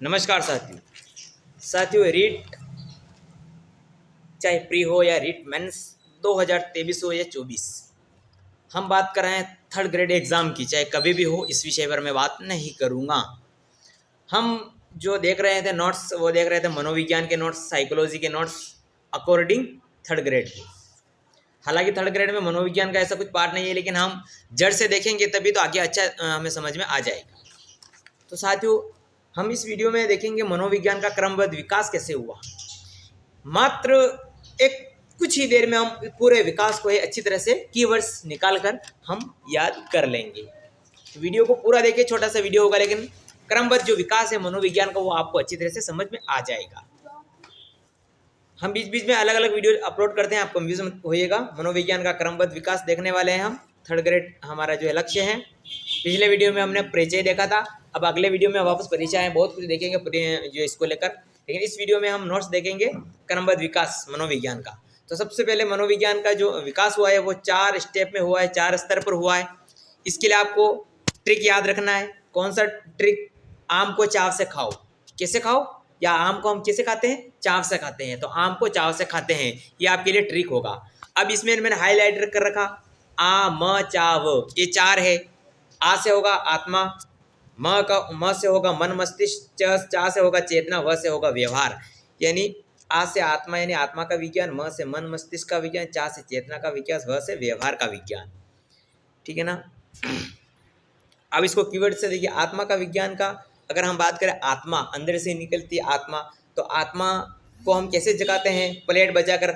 नमस्कार साथियों रीट चाहे प्री हो या रीट मेंस 2023 हो या 24, हम बात कर रहे हैं थर्ड ग्रेड एग्ज़ाम की। चाहे कभी भी हो, इस विषय पर मैं बात नहीं करूँगा। हम जो देख रहे थे नोट्स, वो देख रहे थे मनोविज्ञान के नोट्स, साइकोलॉजी के नोट्स अकॉर्डिंग थर्ड ग्रेड के। हालांकि थर्ड ग्रेड में मनोविज्ञान का ऐसा कुछ पार्ट नहीं है, लेकिन हम जड़ से देखेंगे तभी तो आगे अच्छा हमें समझ में आ जाएगा। तो साथियों, हम इस वीडियो में देखेंगे मनोविज्ञान का क्रमबद्ध विकास कैसे हुआ। मात्र एक कुछ ही देर में हम पूरे विकास को अच्छी तरह से कीवर्ड्स निकाल कर हम याद कर लेंगे। तो वीडियो को पूरा देखिए, छोटा सा वीडियो होगा, लेकिन क्रमबद्ध जो विकास है मनोविज्ञान का वो आपको अच्छी तरह से समझ में आ जाएगा। हम बीच बीच में अलग अलग वीडियो अपलोड करते हैं, आप कंफ्यूज मत होइएगा। मनोविज्ञान का क्रमबद्ध विकास देखने वाले हैं हम। थर्ड ग्रेड हमारा जो लक्ष्य है। पिछले वीडियो में हमने परिचय देखा था, अब अगले वीडियो में वापस परिचय है, बहुत कुछ देखेंगे जो इसको लेकर। लेकिन इस वीडियो में हम नोट्स देखेंगे क्रमबद्ध विकास मनोविज्ञान का। तो सबसे पहले मनोविज्ञान का जो विकास हुआ है वो 4 स्टेप में हुआ है, 4 स्तर पर हुआ है। इसके लिए आपको ट्रिक याद रखना है। कौन सा ट्रिक? आम को चाव से खाओ। कैसे खाओ? या आम को हम कैसे खाते हैं? चाव से खाते हैं। तो आम को चाव से खाते हैं, ये आपके लिए ट्रिक होगा। अब इसमें मैंने हाईलाइटर कर रखा, आ म चाव, ये 4 है। आ से होगा आत्मा, म से होगा मन मस्तिष्क, चा से होगा चेतना, व से होगा व्यवहार। यानी आ से आत्मा यानी आत्मा का विज्ञान, म से मन मस्तिष्क का विज्ञान, चा से चेतना का विकास, व से व्यवहार का विज्ञान। ठीक है ना। अब इसको कीवर्ड से देखिए। आत्मा का विज्ञान का अगर हम बात करें, आत्मा अंदर से निकलती है आत्मा। तो आत्मा को हम कैसे जगाते हैं? प्लेट बजाकर।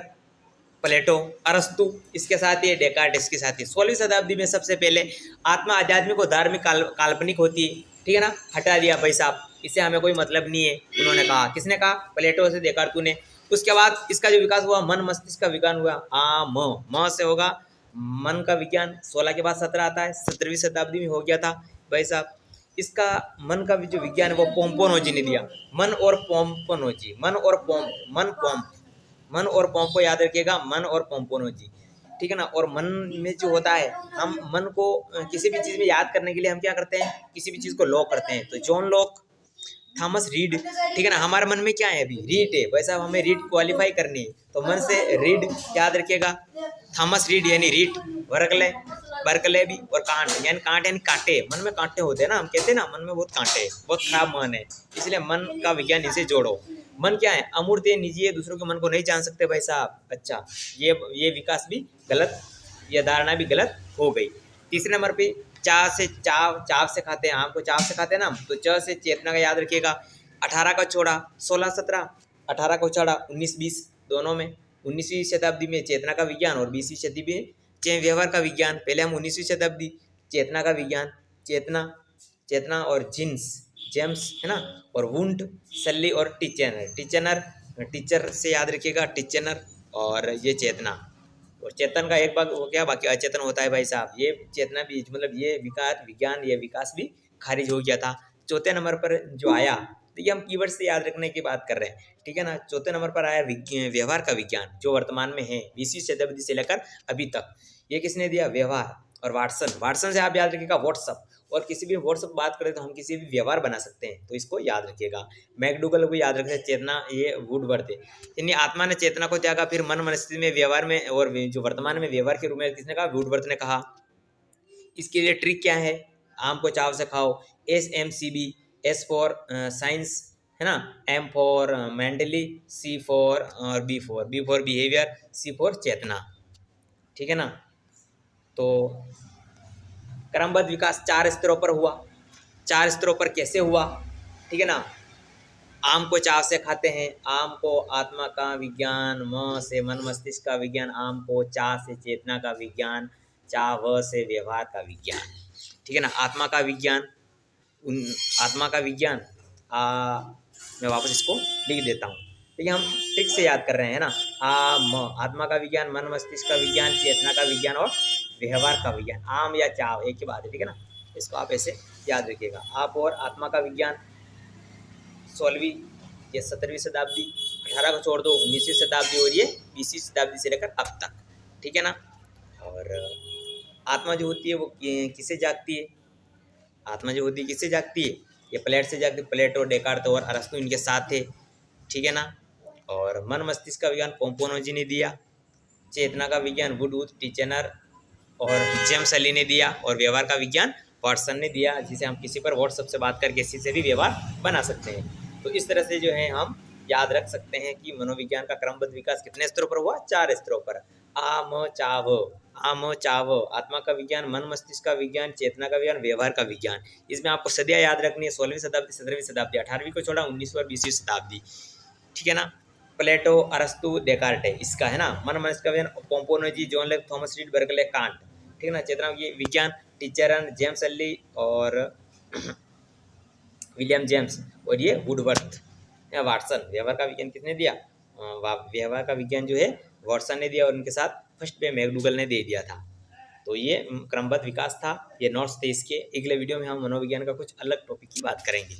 प्लेटो, अरस्तु, इसके साथ ही डेकार्ट, इसके साथ ही 16वीं शताब्दी में सबसे पहले आत्मा आध्यात्मिक और धार्मिक काल्पनिक होती है। ठीक है ना, हटा दिया भाई साहब, इससे हमें कोई मतलब नहीं है, उन्होंने कहा। किसने कहा? प्लेटो से डेकार्ट ने। उसके बाद इसका जो विकास हुआ, मन मस्तिष्क का विज्ञान हुआ। म से होगा मन का विज्ञान। 16 के बाद 17 आता है, 17वीं शताब्दी में हो गया था भाई साहब। इसका मन का जो विज्ञान है वो पोम्पोनोजी ने दिया। मन और पोम्पोनोजी, मन और मन और पोम को याद रखिएगा, मन और पोम्पोनोजी। ठीक है ना। और मन में जो होता है, हम मन को किसी भी चीज़ में याद करने के लिए हम क्या करते हैं? किसी भी चीज़ को लॉक करते हैं। तो जॉन लॉक, थॉमस रीड। ठीक है ना। हमारे मन में क्या है? अभी रीड है वैसा, हमें रीड क्वालिफाई करनी है, तो मन से रीड याद रखिएगा। थॉमस रीड यानी रीड। बर्कले, बर्कले भी। और कांट यानी कांटे। मन में कांटे होते हैं ना, हम कहते हैं ना मन में बहुत कांटे हैं, बहुत खराब मन है, इसलिए मन का विज्ञान इसे जोड़ो। मन क्या है? अमूर्त है, निजी है, दूसरों के मन को नहीं जान सकते भाई साहब। अच्छा, ये विकास भी गलत, ये धारणा भी गलत हो गई। तीसरे नंबर पे चाव से खाते हैं, आम को चाव से खाते हैं ना। तो च से चेतना का याद रखिएगा। 18 का छोड़ा 16 17, 18 को छोड़ा 19 20, दोनों में 19वीं शताब्दी में चेतना का विज्ञान और 20वीं शताब्दी में व्यवहार का विज्ञान। पहले हम 19वीं शताब्दी चेतना का विज्ञान, चेतना और जेम्स है ना। और वुंट, सल्ली और टीचर से याद रखिएगा, टीचनर। और ये चेतना और चेतन का एक भाग हो गया, बाकी अचेतन होता है भाई साहब। ये चेतना भी, मतलब ये विकास भी खारिज हो गया था। चौथे नंबर पर जो आया, तो ये हम कीवर्ड से याद रखने की बात कर रहे हैं। ठीक है ना। चौथे नंबर पर आया व्यवहार का विज्ञान, जो वर्तमान में है 20वीं शताब्दी से लेकर अभी तक। ये किसने दिया? व्यवहार। और वाटसन से आप याद रखिएगा व्हाट्सअप। और किसी भी व्हाट्सअप बात करें तो हम किसी भी व्यवहार बना सकते हैं, तो इसको याद रखिएगा। मैकडूगल को याद रखिए, चेतना, ये वुडवर्थ है। यानी आत्मा ने चेतना को त्यागा, फिर मन मनस्थिति में व्यवहार में, और जो वर्तमान में व्यवहार के रूप में किसने कहा? वुडवर्थ ने कहा। इसके लिए ट्रिक क्या है? आम को चाव से खाओ। SMCB, S फॉर साइंस है ना, M for mentally, C for और B for behaviour, C for चेतना। ठीक है ना। तो क्रमबद्ध विकास 4 स्तरों पर हुआ। 4 स्तरों पर कैसे हुआ? ठीक है ना। आम को चाव से खाते हैं, आम को आत्मा का विज्ञान, म से मन मस्तिष्क का विज्ञान, आम को चा से चेतना का विज्ञान, चा व से व्यवहार का विज्ञान। ठीक है ना। आत्मा का विज्ञान, मैं वापस इसको लिख देता हूँ। देखिए, हम ट्रिक से याद कर रहे हैं ना। आत्मा का विज्ञान, मन मस्तिष्क का विज्ञान, चेतना का विज्ञान और व्यवहार का विज्ञान। आम या चाव एक ही बात है। ठीक है ना। इसको आप ऐसे याद रखिएगा। आप और आत्मा का विज्ञान 16वीं या 17वीं शताब्दी, 18 को छोड़ दो 19वीं शताब्दी, और ये 20वीं शताब्दी से लेकर अब तक। ठीक है ना। और आत्मा जो होती है वो किससे जागती है? आत्मा जो होती है किससे जागती है? ये प्लेट से जाके प्लेटो, डेकार्त और अरस्तु इनके साथ थे, ठीक है ना। और मन मस्तिष्क का विज्ञान पोम्पोनोजी ने दिया, चेतना का विज्ञान वुडवर्थ, टीचेनर और जेम्स अली ने दिया, और व्यवहार का विज्ञान वाटसन ने दिया, जिसे हम किसी पर व्हाट्सएप से बात करके किसी से भी व्यवहार बना सकते हैं। तो इस तरह से जो है हम याद रख सकते हैं कि मनोविज्ञान का क्रमबद्ध विकास कितने स्तरों पर हुआ, 4 स्तरों पर। आम चाव, आत्मा का विज्ञान, मन मस्तिष्क का विज्ञान, चेतना का विज्ञान, व्यवहार का विज्ञान। इसमें आपको सदियाँ याद रखनी है, 16वीं शताब्दी, 17वीं शताब्दी, 18वीं को छोड़ा 19वीं और 20वीं शताब्दी, ठीक है ना। प्लेटो, अरस्तु, डेकार्टे इसका है ना। मन मस्तिष्क का विज्ञान पोम्पोनोजी, John Locke, Thomas Reid, Berkeley, Kant, ठीक है ना। चेतना विज्ञान टीचरन, जेम्स अली और विलियम जेम्स, और ये वुडवर्थ या वाटसन। व्यवहार का विज्ञान किसने दिया, व्यवहार का विज्ञान जो है वाटसन ने दिया, और उनके साथ फर्स्ट पे मैकडूगल ने दे दिया था। तो ये क्रमबद्ध विकास था, ये नोट्स थे इसके। अगले वीडियो में हम मनोविज्ञान का कुछ अलग टॉपिक की बात करेंगे।